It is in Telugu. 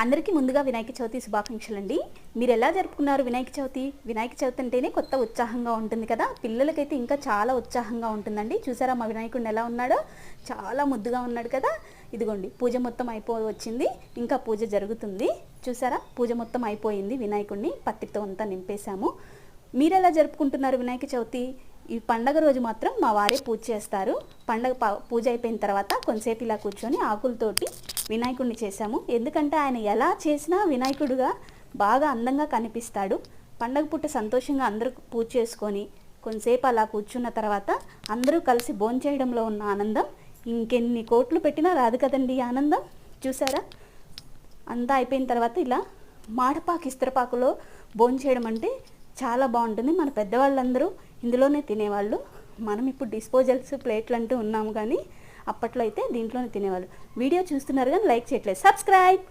అందరికీ ముందుగా వినాయక చవితి శుభాకాంక్షలు అండి. మీరు ఎలా జరుపుకున్నారు వినాయక చవితి? వినాయక చవితి అంటేనే కొత్త ఉత్సాహంగా ఉంటుంది కదా, పిల్లలకైతే ఇంకా చాలా ఉత్సాహంగా ఉంటుందండి. చూసారా మా వినాయకుడిని ఎలా ఉన్నాడో, చాలా ముద్దుగా ఉన్నాడు కదా. ఇదిగోండి పూజ మొత్తం వచ్చింది, ఇంకా పూజ జరుగుతుంది. చూసారా పూజ మొత్తం అయిపోయింది, వినాయకుడిని పత్తితో అంతా నింపేశాము. మీరు ఎలా జరుపుకుంటున్నారు వినాయక చవితి? ఈ పండగ రోజు మాత్రం మా వారే పూజ చేస్తారు. పూజ అయిపోయిన తర్వాత కొంతసేపు ఇలా కూర్చొని ఆకులతోటి వినాయకుడిని చేశాము. ఎందుకంటే ఆయన ఎలా చేసినా వినాయకుడుగా బాగా అందంగా కనిపిస్తాడు. పండగ పూట సంతోషంగా అందరూ పూజ చేసుకొని కొంతసేపు అలా కూర్చున్న తర్వాత అందరూ కలిసి భోంచేయడంలో ఉన్న ఆనందం ఇంకెన్ని కోట్లు పెట్టినా రాదు కదండి ఆనందం. చూసారా అంతా అయిపోయిన తర్వాత ఇలా మాడపాకు ఇస్తరపాకులో భోంచేయడం అంటే చాలా బాగుంటుంది. మన పెద్దవాళ్ళందరూ ఇందులోనే తినేవాళ్ళు. మనం ఇప్పుడు డిస్పోజల్స్ ప్లేట్లు అంటూ ఉన్నాము, కానీ అప్పట్లో అయితే దీంట్లోనే తినేవాళ్ళు. వీడియో చూస్తున్నారు కానీ లైక్ చేయట్లేదు. సబ్స్క్రైబ్.